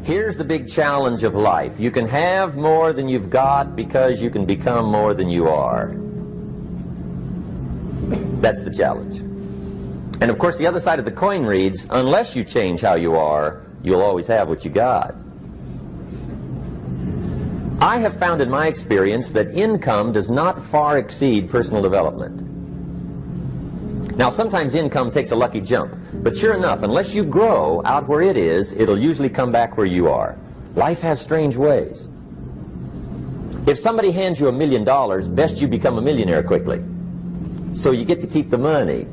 Here's the big challenge of life. You can have more than you've got because you can become more than you are. That's the challenge. And of course, the other side of the coin reads, unless you change how you are, you'll always have what you got. I have found in my experience that income does not far exceed personal development. Now, sometimes income takes a lucky jump, but sure enough, unless you grow out where it is, it'll usually come back where you are. Life has strange ways. If somebody hands you $1 million, best you become a millionaire quickly, so you get to keep the money.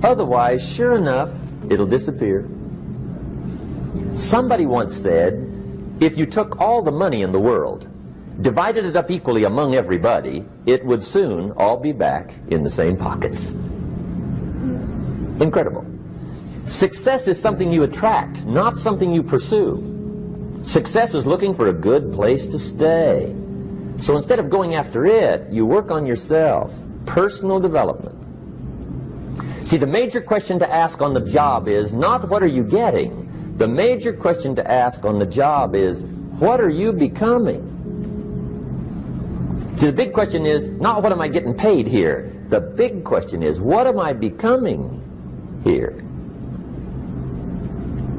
Otherwise, sure enough, it'll disappear. Somebody once said, if you took all the money in the world, divided it up equally among everybody, it would soon all be back in the same pockets. Incredible. Success is something you attract, not something you pursue. Success is looking for a good place to stay. So instead of going after it, you work on yourself. Personal development. See, the major question to ask on the job is not what are you getting? The major question to ask on the job is, what are you becoming? See, the big question is not what am I getting paid here? The big question is, what am I becoming here?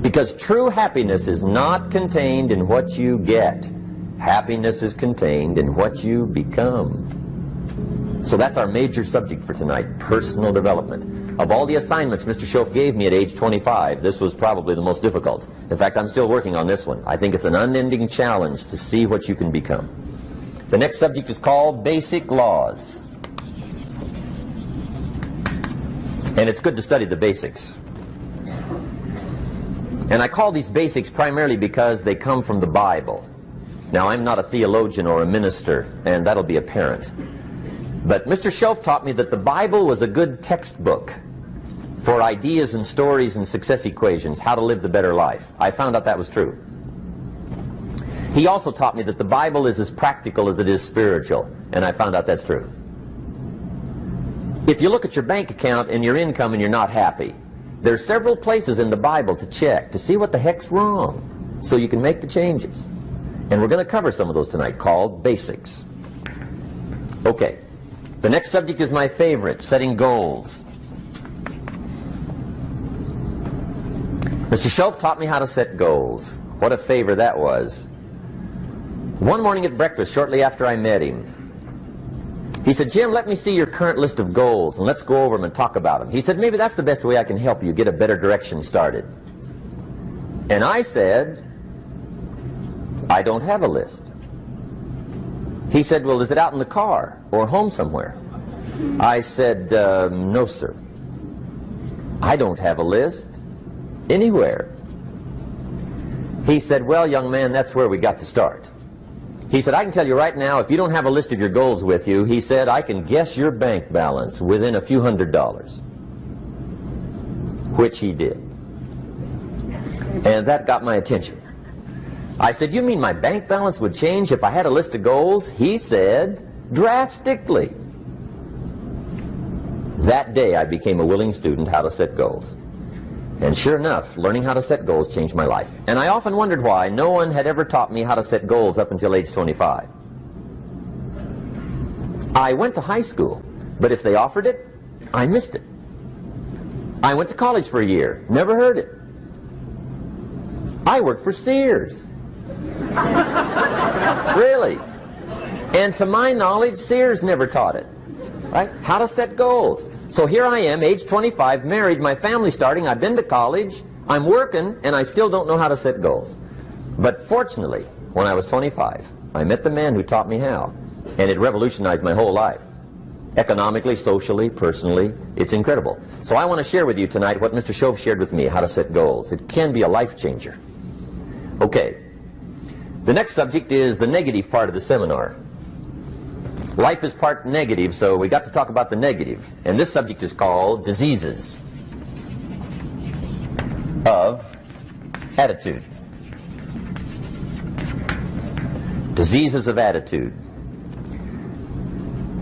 Because true happiness is not contained in what you get. Happiness is contained in what you become. So that's our major subject for tonight, personal development. Of all the assignments Mr. Schoaf gave me at age 25, this was probably the most difficult. In fact, I'm still working on this one. I think it's an unending challenge to see what you can become. The next subject is called Basic Laws. And it's good to study the basics. And I call these basics primarily because they come from the Bible. Now, I'm not a theologian or a minister, and that'll be apparent. But Mr. Schoaf taught me that the Bible was a good textbook for ideas and stories and success equations, how to live the better life. I found out that was true. He also taught me that the Bible is as practical as it is spiritual, and I found out that's true. If you look at your bank account and your income and you're not happy, there's several places in the Bible to check to see what the heck's wrong so you can make the changes. And we're going to cover some of those tonight, called basics. Okay. The next subject is my favorite, setting goals. Mr. Schoaf taught me how to set goals. What a favor that was. One morning at breakfast, shortly after I met him, he said, Jim, let me see your current list of goals, and let's go over them and talk about them. He said, maybe that's the best way I can help you get a better direction started. And I said, I don't have a list. He said, well, is it out in the car or home somewhere? I said, no, sir. I don't have a list anywhere. He said, well, young man, that's where we got to start. He said, I can tell you right now, if you don't have a list of your goals with you, he said, I can guess your bank balance within a few $100s. Which he did. And that got my attention. I said, you mean my bank balance would change if I had a list of goals? He said, drastically. That day I became a willing student how to set goals. And sure enough, learning how to set goals changed my life. And I often wondered why no one had ever taught me how to set goals up until age 25. I went to high school, but if they offered it, I missed it. I went to college for a year, never heard it. I worked for Sears. Really. And to my knowledge, Sears never taught it. Right? How to set goals. So here I am, age 25, married, my family's starting, I've been to college, I'm working, and I still don't know how to set goals. But fortunately, when I was 25, I met the man who taught me how, and it revolutionized my whole life. Economically, socially, personally, it's incredible. So I want to share with you tonight what Mr. Schoaf shared with me, how to set goals. It can be a life changer. Okay. The next subject is the negative part of the seminar. Life is part negative, so we got to talk about the negative. And this subject is called diseases of attitude. Diseases of attitude.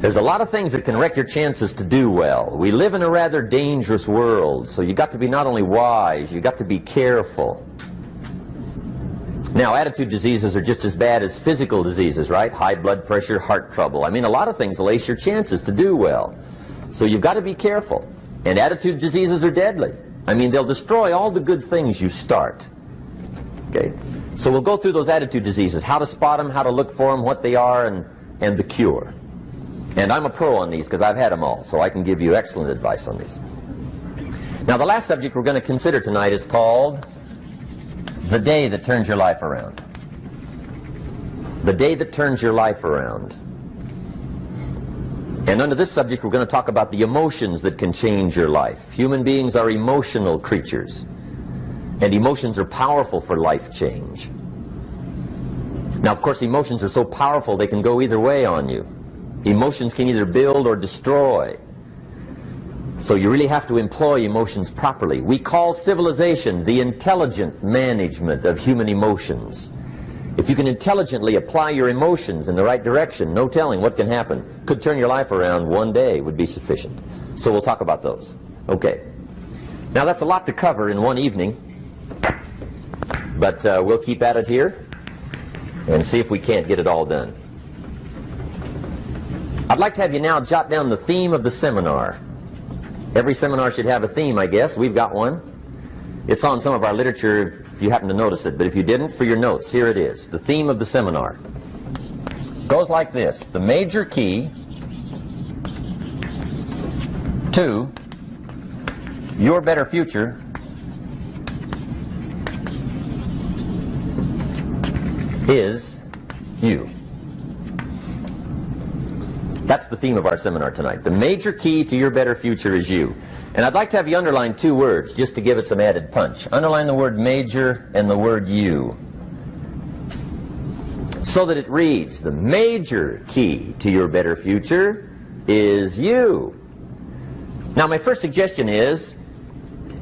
There's a lot of things that can wreck your chances to do well. We live in a rather dangerous world, so you got to be not only wise, you got to be careful. Now, attitude diseases are just as bad as physical diseases, right? High blood pressure, heart trouble. I mean, a lot of things lace your chances to do well. So you've got to be careful. And attitude diseases are deadly. I mean, they'll destroy all the good things you start. Okay? So we'll go through those attitude diseases, how to spot them, how to look for them, what they are, and the cure. And I'm a pro on these because I've had them all, so I can give you excellent advice on these. Now, the last subject we're going to consider tonight is called the day that turns your life around. The day that turns your life around. And under this subject, we're going to talk about the emotions that can change your life. Human beings are emotional creatures, and emotions are powerful for life change. Now, of course, emotions are so powerful they can go either way on you. Emotions can either build or destroy. So you really have to employ emotions properly. We call civilization the intelligent management of human emotions. If you can intelligently apply your emotions in the right direction, no telling what can happen. Could turn your life around one day would be sufficient. So we'll talk about those. Okay. Now that's a lot to cover in one evening, but we'll keep at it here and see if we can't get it all done. I'd like to have you now jot down the theme of the seminar. Every seminar should have a theme, I guess. We've got one. It's on some of our literature if you happen to notice it, but if you didn't, for your notes, here it is. The theme of the seminar goes like this: the major key to your better future is you. That's the theme of our seminar tonight. The major key to your better future is you. And I'd like to have you underline two words just to give it some added punch. Underline the word major and the word you, so that it reads, the major key to your better future is you. Now, my first suggestion is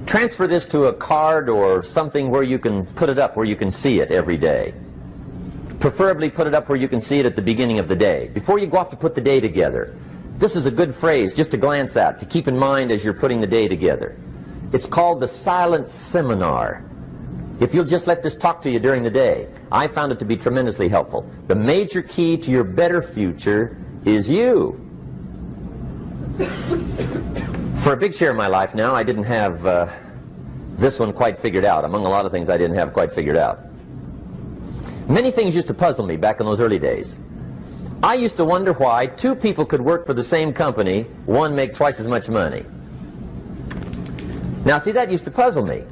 transfer this to a card or something where you can put it up, where you can see it every day. Preferably put it up where you can see it at the beginning of the day, before you go off to put the day together. This is a good phrase just to glance at, to keep in mind as you're putting the day together. It's called the silent seminar. If you'll just let this talk to you during the day, I found it to be tremendously helpful. The major key to your better future is you. For a big share of my life now, I didn't have this one quite figured out. Among a lot of things I didn't have quite figured out. Many things used to puzzle me back in those early days. I used to wonder why two people could work for the same company, one make twice as much money. Now, see, that used to puzzle me.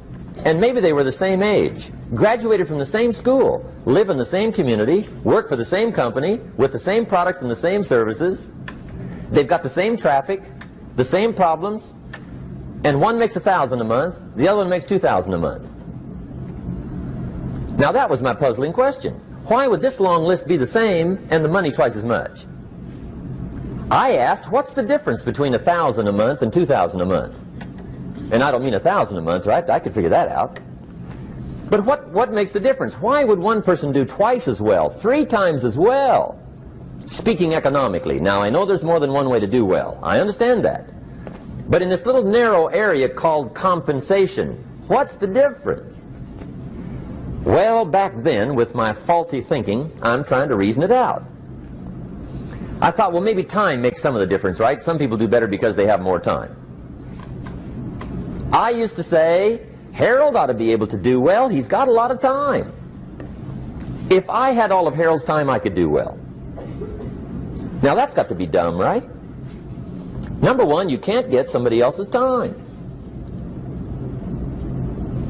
And maybe they were the same age, graduated from the same school, live in the same community, work for the same company, with the same products and the same services. They've got the same traffic, the same problems, and one makes $1,000 a month, the other one makes $2,000 a month. Now that was my puzzling question. Why would this long list be the same and the money twice as much? I asked, what's the difference between $1,000 a month and $2,000 a month? And I don't mean $1,000 a month, right? I could figure that out. But what makes the difference? Why would one person do twice as well, 3 times as well? Speaking economically. Now, I know there's more than one way to do well. I understand that. But in this little narrow area called compensation, what's the difference? Well, back then, with my faulty thinking, I'm trying to reason it out. I thought, well, maybe time makes some of the difference, right? Some people do better because they have more time. I used to say, Harold ought to be able to do well. He's got a lot of time. If I had all of Harold's time, I could do well. Now, that's got to be dumb, right? Number one, you can't get somebody else's time.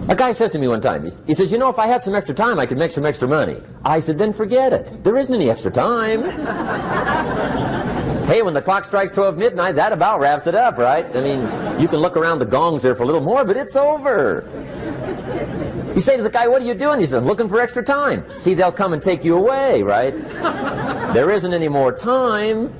A guy says to me one time, he says, you know, if I had some extra time, I could make some extra money. I said, then forget it. There isn't any extra time. Hey, when the clock strikes 12 midnight, that about wraps it up, right? I mean, you can look around the gongs there for a little more, but it's over. You say to the guy, what are you doing? He says, I'm looking for extra time. See, they'll come and take you away, right? There isn't any more time.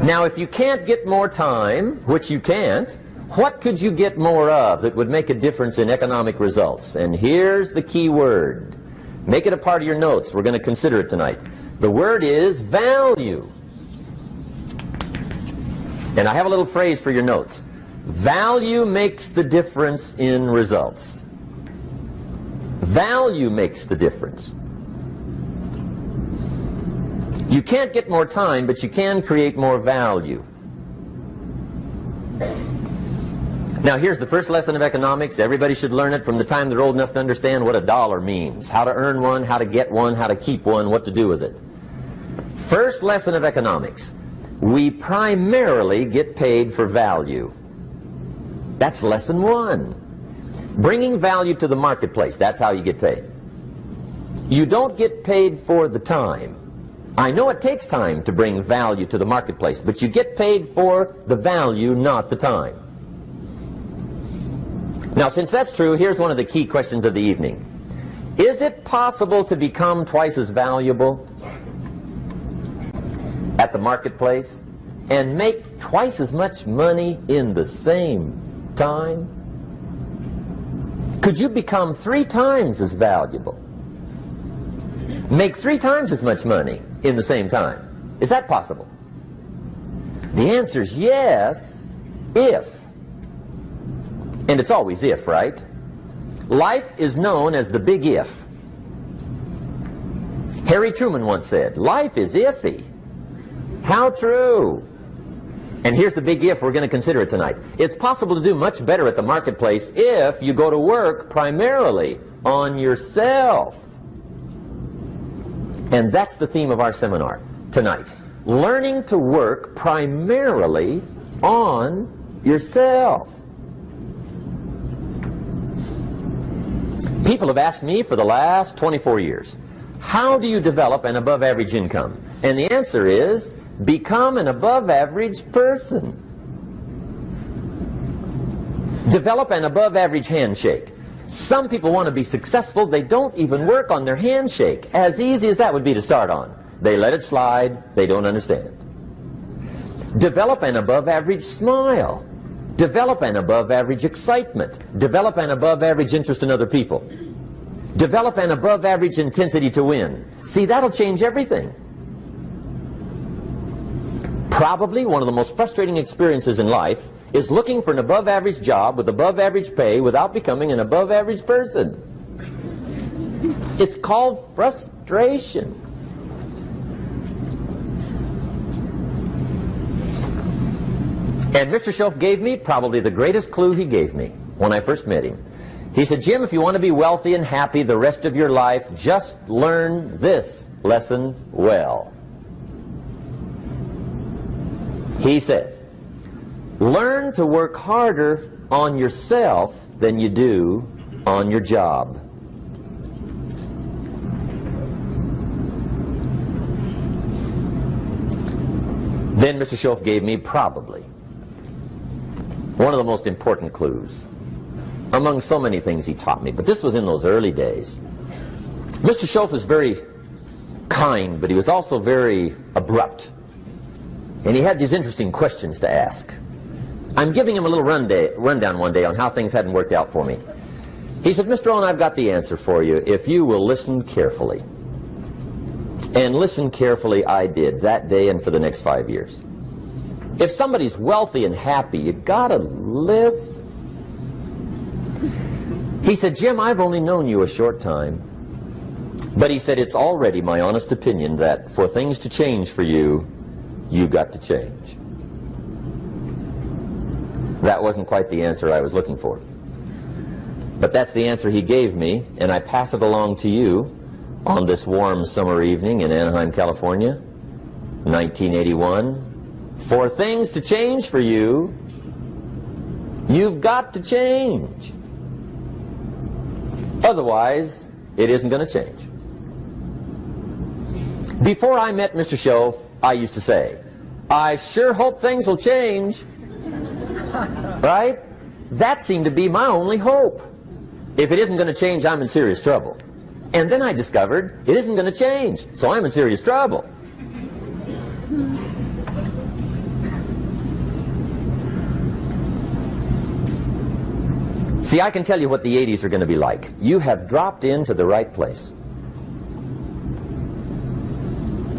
Now, if you can't get more time, which you can't, what could you get more of that would make a difference in economic results? And here's the key word. Make it a part of your notes. We're going to consider it tonight. The word is value. And I have a little phrase for your notes. Value makes the difference in results. Value makes the difference. You can't get more time, but you can create more value. Now here's the first lesson of economics. Everybody should learn it from the time they're old enough to understand what a dollar means, how to earn one, how to get one, how to keep one, what to do with it. First lesson of economics. We primarily get paid for value. That's lesson one. Bringing value to the marketplace, that's how you get paid. You don't get paid for the time. I know it takes time to bring value to the marketplace, but you get paid for the value, not the time. Now, since that's true, here's one of the key questions of the evening. Is it possible to become twice as valuable at the marketplace and make twice as much money in the same time? Could you become 3 times as valuable? Make 3 times as much money in the same time? Is that possible? The answer is yes, if. And it's always if, right? Life is known as the big if. Harry Truman once said, life is iffy. How true. And here's the big if we're going to consider it tonight. It's possible to do much better at the marketplace if you go to work primarily on yourself. And that's the theme of our seminar tonight. Learning to work primarily on yourself. People have asked me for the last 24 years, how do you develop an above average income? And the answer is, become an above average person. Develop an above average handshake. Some people want to be successful, they don't even work on their handshake. As easy as that would be to start on. They let it slide, they don't understand. Develop an above average smile. Develop an above average excitement. Develop an above average interest in other people. Develop an above average intensity to win. See, that'll change everything. Probably one of the most frustrating experiences in life is looking for an above average job with above average pay without becoming an above average person. It's called frustration. And Mr. Schoaf gave me probably the greatest clue he gave me when I first met him. He said, Jim, if you want to be wealthy and happy the rest of your life, just learn this lesson well. He said, learn to work harder on yourself than you do on your job. Then Mr. Schoaf gave me probably one of the most important clues among so many things he taught me, but this was in those early days. Mr. Schoaf was very kind, but he was also very abrupt. And he had these interesting questions to ask. I'm giving him a little rundown one day on how things hadn't worked out for me. He said, Mr. Rohn, I've got the answer for you if you will listen carefully. And listen carefully I did that day and for the next 5 years. If somebody's wealthy and happy, you gotta listen. He said, Jim, I've only known you a short time. But he said, it's already my honest opinion that for things to change for you, you've got to change. That wasn't quite the answer I was looking for. But that's the answer he gave me, and I pass it along to you on this warm summer evening in Anaheim, California, 1981. For things to change for you, you've got to change. Otherwise, it isn't going to change. Before I met Mr. Schoaf, I used to say, I sure hope things will change. Right? That seemed to be my only hope. If it isn't going to change, I'm in serious trouble. And then I discovered it isn't going to change, so I'm in serious trouble. See, I can tell you what the 80s are going to be like. You have dropped into the right place.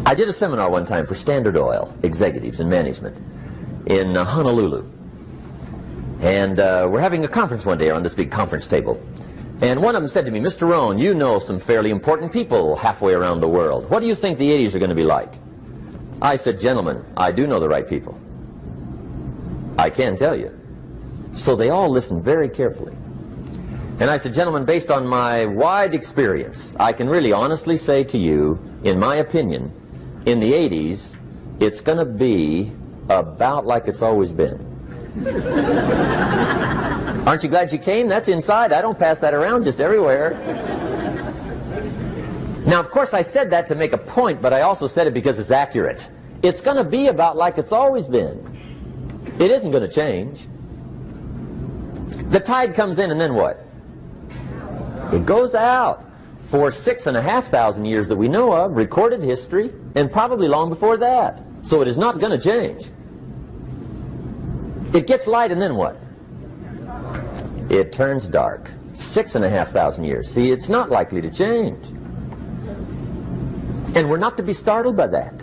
I did a seminar one time for Standard Oil executives and management in Honolulu. And we're having a conference one day on this big conference table. And one of them said to me, Mr. Rohn, you know some fairly important people halfway around the world. What do you think the 80s are going to be like? I said, gentlemen, I do know the right people. I can tell you. So they all listened very carefully. And I said, gentlemen, based on my wide experience, I can really honestly say to you, in my opinion, in the 80s, it's going to be about like it's always been. Aren't you glad you came? That's inside. I don't pass that around just everywhere. Now, of course, I said that to make a point, but I also said it because it's accurate. It's going to be about like it's always been. It isn't going to change. The tide comes in, and then what? It goes out. For 6,500 years that we know of, recorded history, and probably long before that. So it is not going to change. It gets light, and then what? It turns dark. 6,500 years. See, it's not likely to change. And we're not to be startled by that.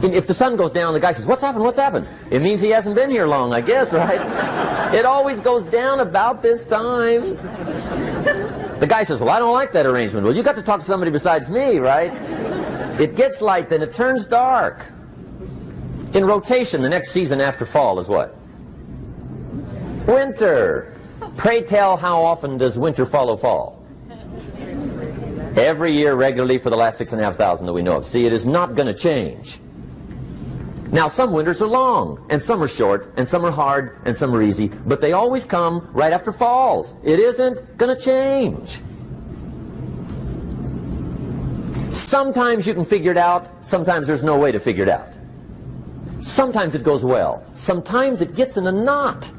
If the sun goes down, the guy says, what's happened, what's happened? It means he hasn't been here long, I guess, right? It always goes down about this time. The guy says, well, I don't like that arrangement. Well, you got to talk to somebody besides me, right? It gets light, then it turns dark. In rotation, the next season after fall is what? Winter. Pray tell, how often does winter follow fall? Every year regularly for the last 6,500 that we know of. See, it is not going to change. Now, some winters are long, and some are short, and some are hard, and some are easy, but they always come right after falls. It isn't going to change. Sometimes you can figure it out, sometimes there's no way to figure it out. Sometimes it goes well, sometimes it gets in a knot.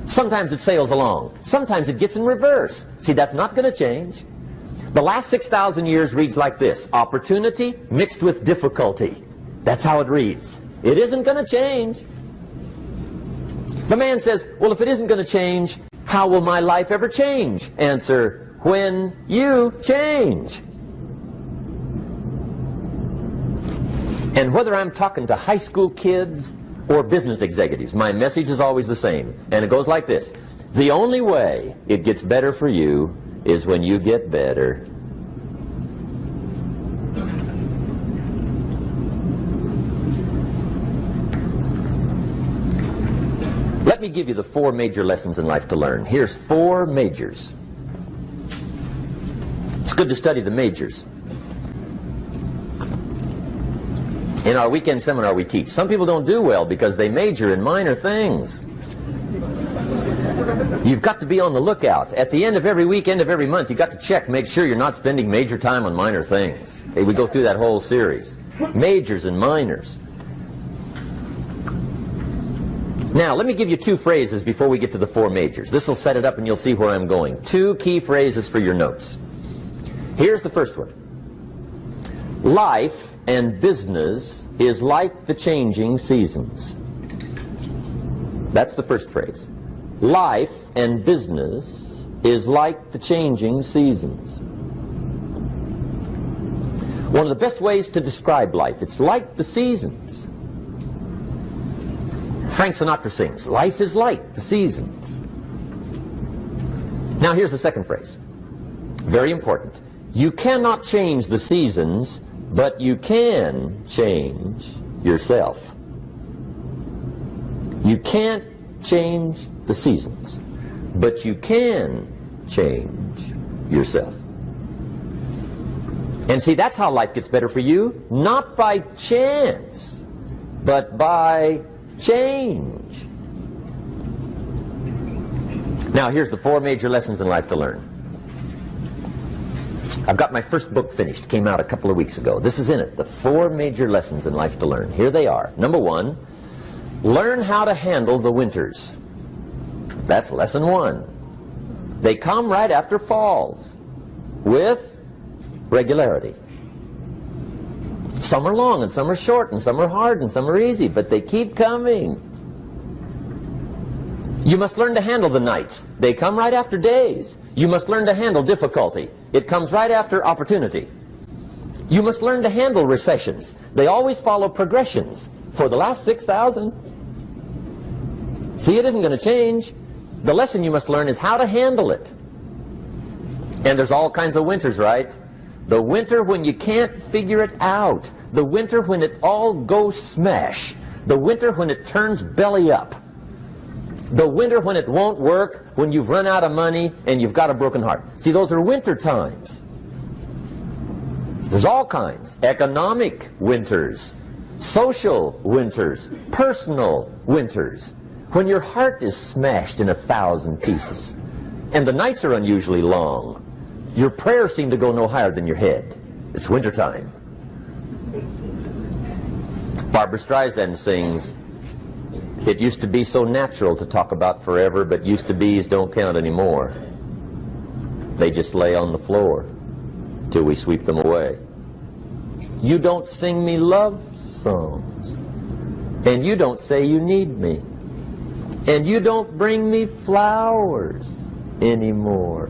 Sometimes it sails along, sometimes it gets in reverse. See, that's not going to change. The last 6,000 years reads like this: opportunity mixed with difficulty. That's how it reads. It isn't going to change. The man says, well, if it isn't going to change, how will my life ever change? Answer, when you change. And whether I'm talking to high school kids or business executives, my message is always the same. And it goes like this: the only way it gets better for you is when you get better. Let me give you the 4 major lessons in life to learn. Here's 4 majors. It's good to study the majors. In our weekend seminar we teach. Some people don't do well because they major in minor things. You've got to be on the lookout. At the end of every week, end of every month, you've got to check, make sure you're not spending major time on minor things. We go through that whole series. Majors and minors. Now, let me give you 2 phrases before we get to the 4 majors. This will set it up and you'll see where I'm going. 2 key phrases for your notes. Here's the first one. Life and business is like the changing seasons. That's the first phrase. Life and business is like the changing seasons. One of the best ways to describe life, it's like the seasons. Frank Sinatra sings, life is like the seasons. Now here's the second phrase. Very important. You cannot change the seasons, but you can change yourself. You can't change the seasons, but you can change yourself. And see, that's how life gets better for you, not by chance, but by change. Now, here's the 4 major lessons in life to learn. I've got my first book finished. Came out a couple of weeks ago. This is in it. The 4 major lessons in life to learn. Here they are. Number 1, learn how to handle the winters. That's lesson 1. They come right after falls with regularity. Some are long, and some are short, and some are hard, and some are easy, but they keep coming. You must learn to handle the nights. They come right after days. You must learn to handle difficulty. It comes right after opportunity. You must learn to handle recessions. They always follow progressions. For the last 6,000. See, it isn't going to change. The lesson you must learn is how to handle it. And there's all kinds of winters, right? The winter when you can't figure it out. The winter when it all goes smash. The winter when it turns belly up. The winter when it won't work, when you've run out of money and you've got a broken heart. See, those are winter times. There's all kinds. Economic winters, social winters, personal winters. When your heart is smashed in 1,000 pieces and the nights are unusually long, your prayers seem to go no higher than your head. It's wintertime. Barbara Streisand sings, "It used to be so natural to talk about forever, but used to be's don't count anymore. They just lay on the floor till we sweep them away. You don't sing me love songs, and you don't say you need me, and you don't bring me flowers anymore."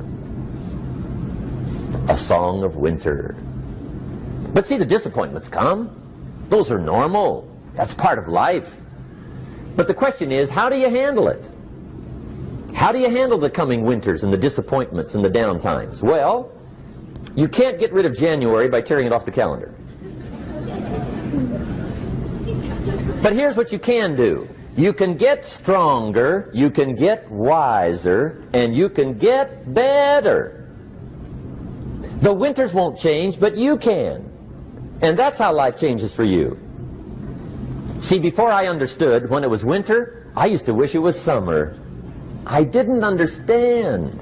A song of winter. But see, the disappointments come. Those are normal. That's part of life. But the question is, how do you handle it? How do you handle the coming winters and the disappointments and the down times? Well, you can't get rid of January by tearing it off the calendar. But here's what you can do. You can get stronger, you can get wiser, and you can get better. The winters won't change, but you can. And that's how life changes for you. See, before I understood, when it was winter, I used to wish it was summer. I didn't understand.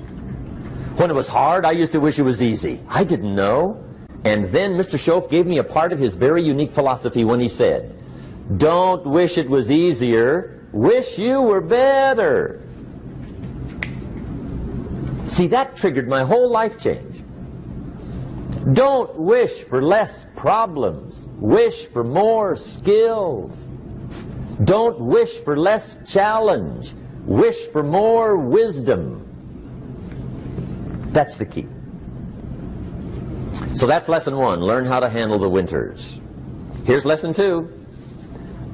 When it was hard, I used to wish it was easy. I didn't know. And then Mr. Schoaf gave me a part of his very unique philosophy when he said, "Don't wish it was easier, wish you were better." See, that triggered my whole life change. Don't wish for less problems. Wish for more skills. Don't wish for less challenge. Wish for more wisdom. That's the key. So that's lesson one. Learn how to handle the winters. Here's lesson two.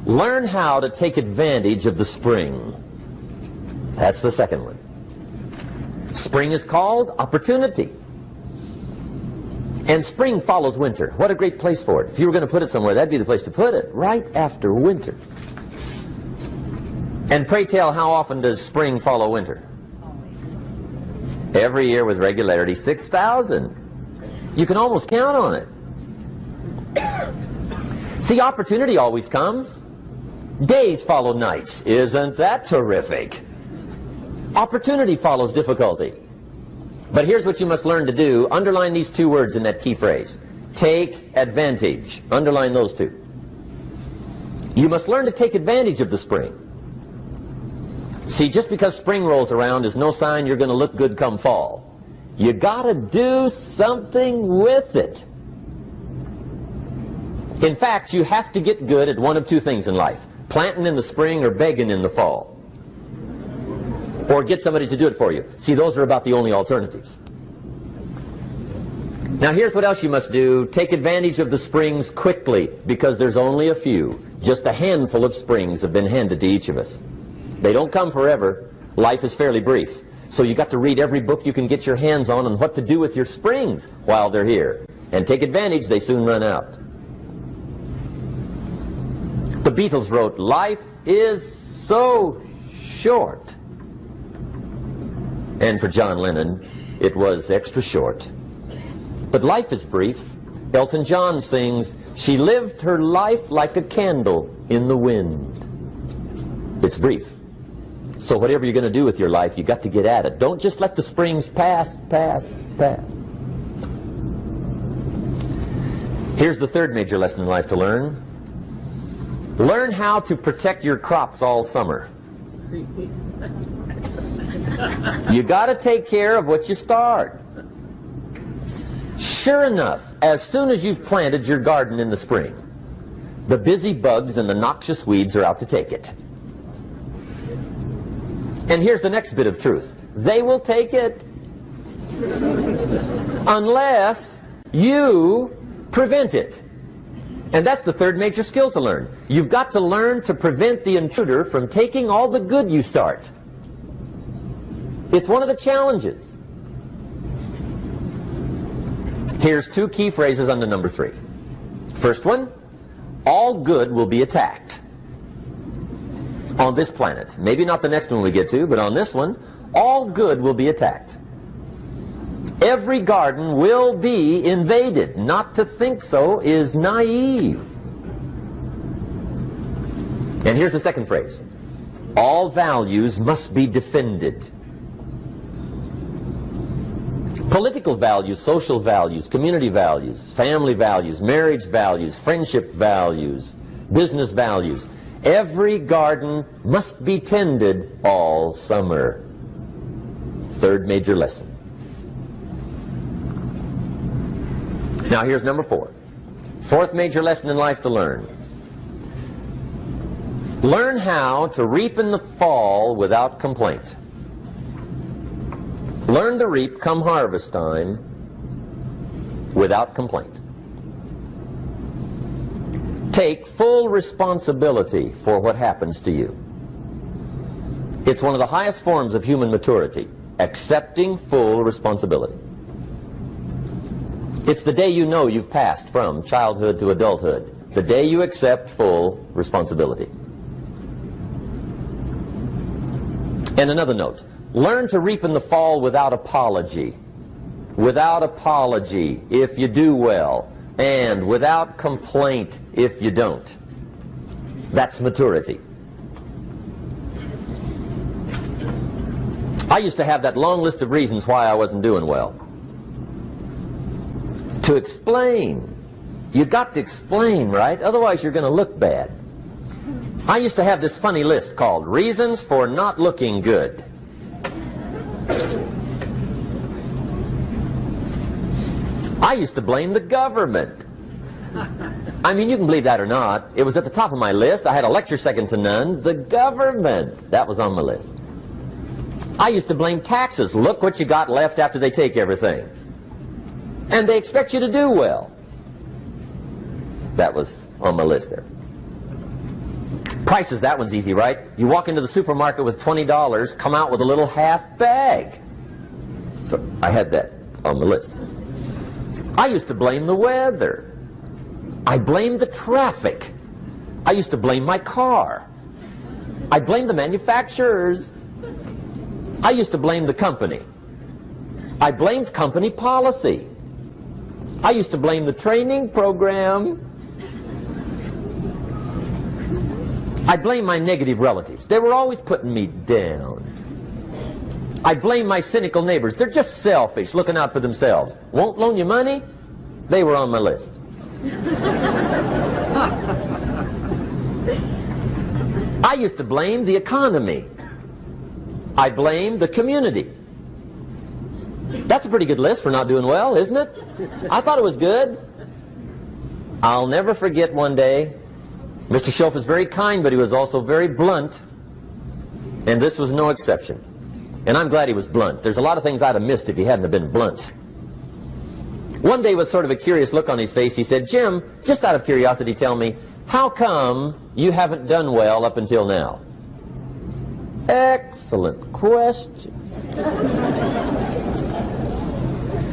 Learn how to take advantage of the spring. That's the second one. Spring is called opportunity. And spring follows winter. What a great place for it. If you were going to put it somewhere, that'd be the place to put it, right after winter. And pray tell, how often does spring follow winter? Every year with regularity, 6,000. You can almost count on it. See, opportunity always comes. Days follow nights. Isn't that terrific? Opportunity follows difficulty. But here's what you must learn to do. Underline these two words in that key phrase. Take advantage. Underline those two. You must learn to take advantage of the spring. See, just because spring rolls around is no sign you're going to look good come fall. You got to do something with it. In fact, you have to get good at one of two things in life. Planting in the spring or begging in the fall. Or get somebody to do it for you. See, those are about the only alternatives. Now here's what else you must do. Take advantage of the springs quickly, because there's only a few. Just a handful of springs have been handed to each of us. They don't come forever. Life is fairly brief. So you got to read every book you can get your hands on what to do with your springs while they're here. And take advantage, they soon run out. The Beatles wrote, "Life is so short." And for John Lennon, it was extra short. But life is brief. Elton John sings, "She lived her life like a candle in the wind." It's brief. So whatever you're going to do with your life, you got to get at it. Don't just let the springs pass. Here's the third major lesson in life to learn. Learn how to protect your crops all summer. You got to take care of what you start. Sure enough, as soon as you've planted your garden in the spring, the busy bugs and the noxious weeds are out to take it. And here's the next bit of truth. They will take it unless you prevent it. And that's the third major skill to learn. You've got to learn to prevent the intruder from taking all the good you start. It's one of the challenges. Here's two key phrases under number 3. First one, all good will be attacked on this planet. Maybe not the next one we get to, but on this one, all good will be attacked. Every garden will be invaded. Not to think so is naive. And here's the second phrase. All values must be defended. Political values, social values, community values, family values, marriage values, friendship values, business values. Every garden must be tended all summer. Third major lesson. Now here's number 4. Fourth major lesson in life to learn. Learn how to reap in the fall without complaint. Learn to reap come harvest time without complaint. Take full responsibility for what happens to you. It's one of the highest forms of human maturity, accepting full responsibility. It's the day you know you've passed from childhood to adulthood, the day you accept full responsibility. And another note, learn to reap in the fall without apology. Without apology if you do well, and without complaint if you don't. That's maturity. I used to have that long list of reasons why I wasn't doing well. To explain. You've got to explain, right? Otherwise you're going to look bad. I used to have this funny list called Reasons for Not Looking Good. I used to blame the government. I mean, you can believe that or not. It was at the top of my list. I had a lecture second to none. The government. That was on my list. I used to blame taxes. Look what you got left after they take everything. And they expect you to do well. That was on my list there. Prices, that one's easy, right? You walk into the supermarket with $20, come out with a little half bag. So I had that on the list. I used to blame the weather. I blamed the traffic. I used to blame my car. I blamed the manufacturers. I used to blame the company. I blamed company policy. I used to blame the training program. I blame my negative relatives. They were always putting me down. I blame my cynical neighbors. They're just selfish, looking out for themselves. Won't loan you money? They were on my list. I used to blame the economy. I blamed the community. That's a pretty good list for not doing well, isn't it? I thought it was good. I'll never forget one day, Mr. Schoaf was very kind, but he was also very blunt, and this was no exception. And I'm glad he was blunt. There's a lot of things I'd have missed if he hadn't have been blunt. One day, with sort of a curious look on his face, he said, "Jim, just out of curiosity, tell me, how come you haven't done well up until now?" Excellent question.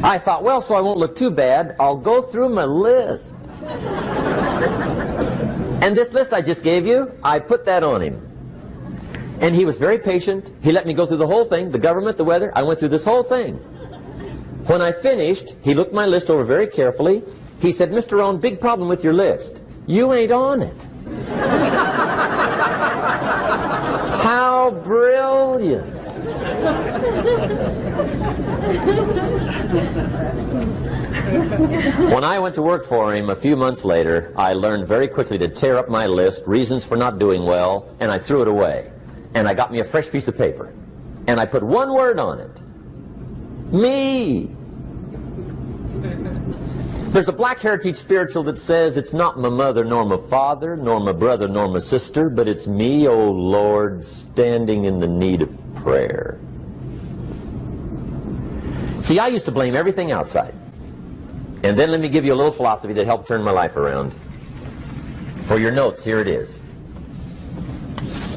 I thought, well, so I won't look too bad, I'll go through my list. And this list I just gave you, I put that on him. And he was very patient. He let me go through the whole thing, the government, the weather. I went through this whole thing. When I finished, he looked my list over very carefully. He said, "Mr. Rohn, big problem with your list. You ain't on it." How brilliant. When I went to work for him a few months later, I learned very quickly to tear up my list, reasons for not doing well, and I threw it away. And I got me a fresh piece of paper. And I put one word on it. Me. There's a Black Heritage spiritual that says, "It's not my mother nor my father, nor my brother nor my sister, but it's me, oh Lord, standing in the need of prayer." See, I used to blame everything outside. And then let me give you a little philosophy that helped turn my life around. For your notes, here it is.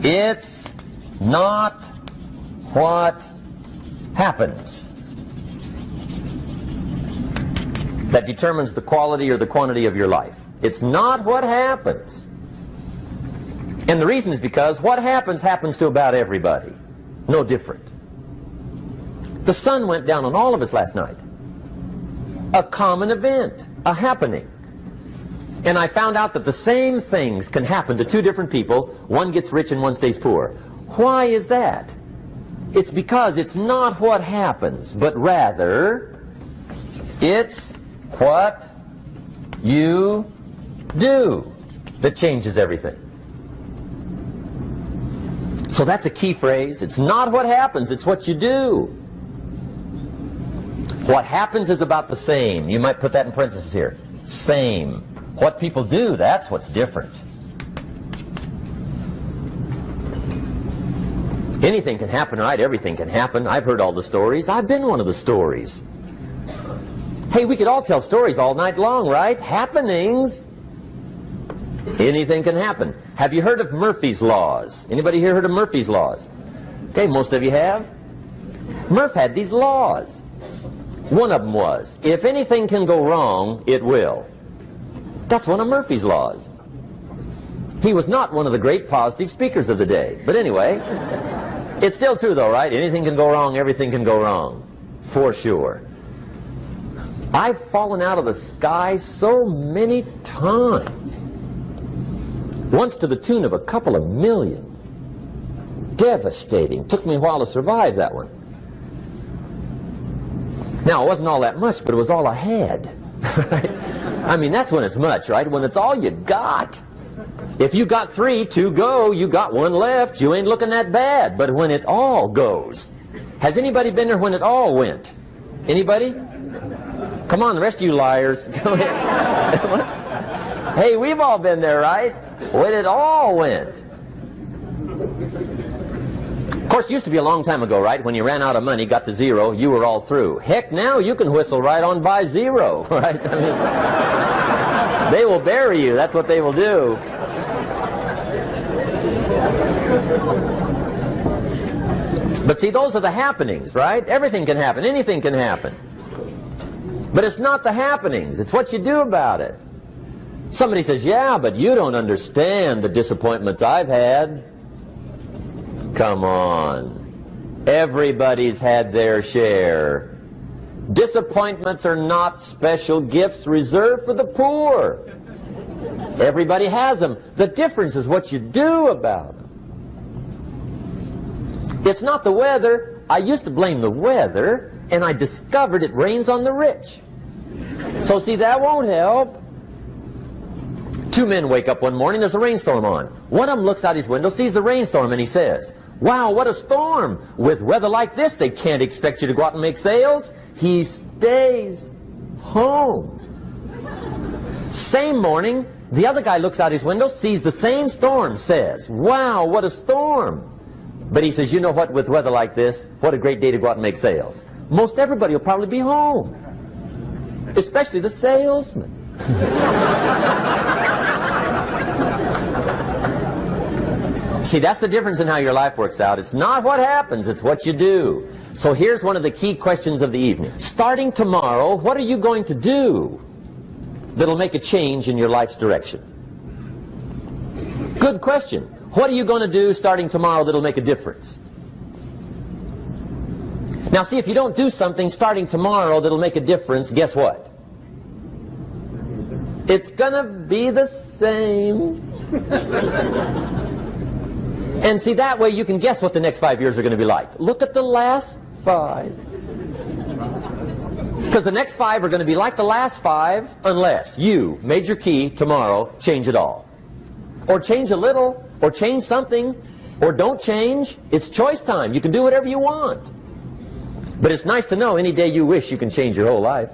It's not what happens that determines the quality or the quantity of your life. It's not what happens. And the reason is because what happens happens to about everybody. No different. The sun went down on all of us last night. A common event, a happening. And I found out that the same things can happen to two different people. One gets rich and one stays poor. Why is that? It's because it's not what happens, but rather it's what you do that changes everything. So that's a key phrase. It's not what happens, it's what you do. What happens is about the same. You might put that in parentheses here. Same. What people do, that's what's different. Anything can happen, right? Everything can happen. I've heard all the stories. I've been one of the stories. Hey, we could all tell stories all night long, right? Happenings. Anything can happen. Have you heard of Murphy's Laws? Anybody here heard of Murphy's Laws? Okay, most of you have. Murph had these laws. One of them was, if anything can go wrong, it will. That's one of Murphy's Laws. He was not one of the great positive speakers of the day. But anyway, it's still true though, right? Anything can go wrong, everything can go wrong. For sure. I've fallen out of the sky so many times. Once to the tune of a couple of million. Devastating. Took me a while to survive that one. Now, it wasn't all that much, but it was all I had. Right? I mean, that's when it's much, right? When it's all you got. If you got 3, 2 go, you got 1 left, you ain't looking that bad. But when it all goes. Has anybody been there when it all went? Anybody? Come on, the rest of you liars. Go ahead. Hey, we've all been there, right? When it all went. Of course, it used to be a long time ago, right? When you ran out of money, got to 0, you were all through. Heck, now you can whistle right on by 0, right? I mean, they will bury you. That's what they will do. But see, those are the happenings, right? Everything can happen. Anything can happen. But it's not the happenings. It's what you do about it. Somebody says, yeah, but you don't understand the disappointments I've had. Come on. Everybody's had their share. Disappointments are not special gifts reserved for the poor. Everybody has them. The difference is what you do about them. It's not the weather. I used to blame the weather, and I discovered it rains on the rich. So see, that won't help. 2 men wake up one morning, there's a rainstorm on. One of them looks out his window, sees the rainstorm, and he says, wow, what a storm. With weather like this, they can't expect you to go out and make sales. He stays home. Same morning, the other guy looks out his window, sees the same storm, says, wow, what a storm. But he says, you know what, with weather like this, what a great day to go out and make sales. Most everybody will probably be home, especially the salesman. See, that's the difference in how your life works out. It's not what happens, it's what you do. So here's one of the key questions of the evening. Starting tomorrow, what are you going to do that'll make a change in your life's direction? Good question. What are you going to do starting tomorrow that'll make a difference? Now see, if you don't do something starting tomorrow that'll make a difference, guess what? It's gonna be the same. And see, that way you can guess what the next 5 years are going to be like. Look at the last 5. Because the next 5 are going to be like the last 5 unless you, major key, tomorrow, change it all. Or change a little, or change something, or don't change. It's choice time. You can do whatever you want. But it's nice to know any day you wish you can change your whole life.